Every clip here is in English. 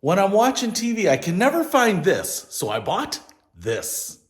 When I'm watching TV, I can never find this, so I bought this.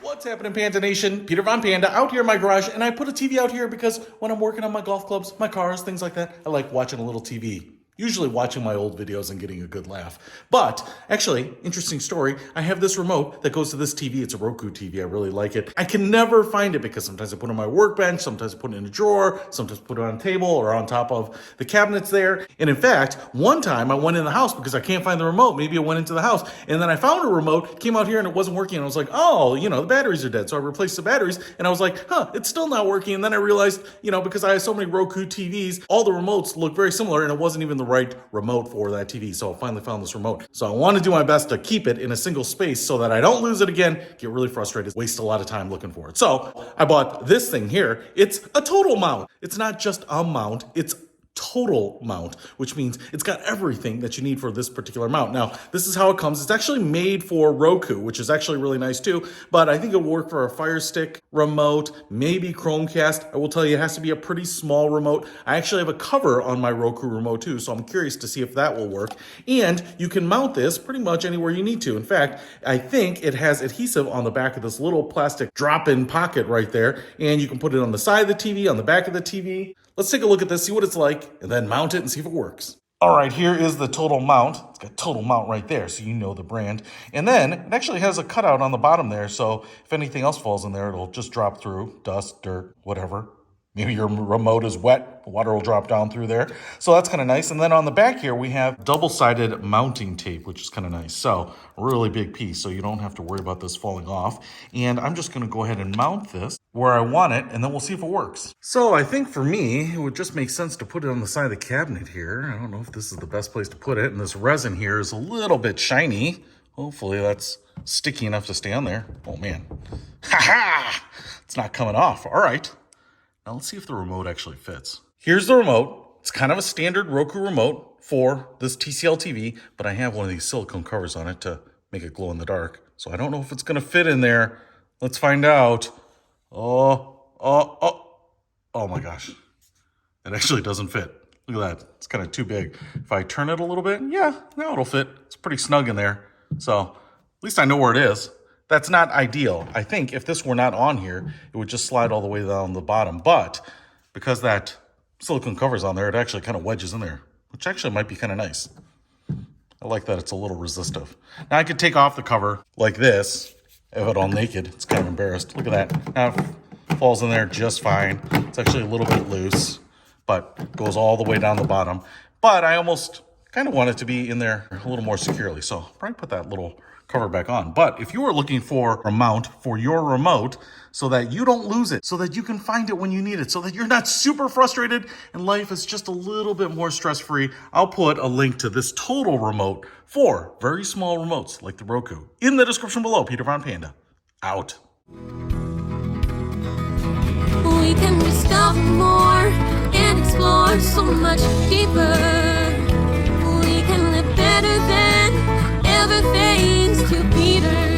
What's happening, Panda Nation? Peter Von Panda out here in my garage, and I put a TV out here because when I'm working on my golf clubs, my cars, things like that, I like watching a little TV. Usually watching my old videos and getting a good laugh. But actually, interesting story, I have this remote that goes to this TV. It's a Roku TV. I really like it. I can never find it because sometimes I put it on my workbench, sometimes I put it in a drawer, sometimes I put it on a table or on top of the cabinets there. And in fact, one time I went in the house because I can't find the remote. Maybe I went into the house and then I found a remote, came out here and it wasn't working. And I was like, oh, the batteries are dead. So I replaced the batteries and I was like, it's still not working. And then I realized, because I have so many Roku TVs, all the remotes look very similar and it wasn't even the right remote for that TV. So I finally found this remote. So I want to do my best to keep it in a single space so that I don't lose it again, get really frustrated, waste a lot of time looking for it. So I bought this thing here. It's a TotalMount. It's not just a mount, it's TotalMount, which means it's got everything that you need for this particular mount. Now, this is how it comes. It's actually made for Roku, which is actually really nice too, but I think it'll work for a Fire Stick remote, maybe Chromecast. I will tell you, it has to be a pretty small remote. I actually have a cover on my Roku remote too, so I'm curious to see if that will work. And you can mount this pretty much anywhere you need to. In fact, I think it has adhesive on the back of this little plastic drop-in pocket right there, and you can put it on the side of the TV, on the back of the TV. Let's take a look at this, see what it's like, and then mount it and see if it works. All right, here is the TotalMount. It's got TotalMount right there, so you know the brand. And then it actually has a cutout on the bottom there, so if anything else falls in there, it'll just drop through, dust, dirt, whatever. Maybe your remote is wet, water will drop down through there. So that's kind of nice. And then on the back here, we have double-sided mounting tape, which is kind of nice. So a really big piece, so you don't have to worry about this falling off. And I'm just gonna go ahead and mount this where I want it, and then we'll see if it works. So I think for me, it would just make sense to put it on the side of the cabinet here. I don't know if this is the best place to put it. And this resin here is a little bit shiny. Hopefully that's sticky enough to stay on there. Oh man, ha-ha! It's not coming off, all right. Now let's see if the remote actually fits. Here's the remote. It's kind of a standard Roku remote for this TCL TV, but I have one of these silicone covers on it to make it glow in the dark. So I don't know if it's gonna fit in there. Let's find out. Oh my gosh. It actually doesn't fit. Look at that, it's kind of too big. If I turn it a little bit, yeah, now it'll fit. It's pretty snug in there. So at least I know where it is. That's not ideal. I think if this were not on here, it would just slide all the way down the bottom. But because that silicone cover's on there, it actually kind of wedges in there, which actually might be kind of nice. I like that it's a little resistive. Now I could take off the cover like this, have it all naked. It's kind of embarrassed. Look at that. Now it falls in there just fine. It's actually a little bit loose, but goes all the way down the bottom. But I almost kind of want it to be in there a little more securely. So I'll probably put that little cover back on. But if you were looking for a mount for your remote so that you don't lose it, so that you can find it when you need it, so that you're not super frustrated and life is just a little bit more stress-free, I'll put a link to this Total remote for very small remotes like the Roku in the description below. Peter Von Panda, out. We can discover more and explore so much deeper. We can live better than ever, thanks to Peter.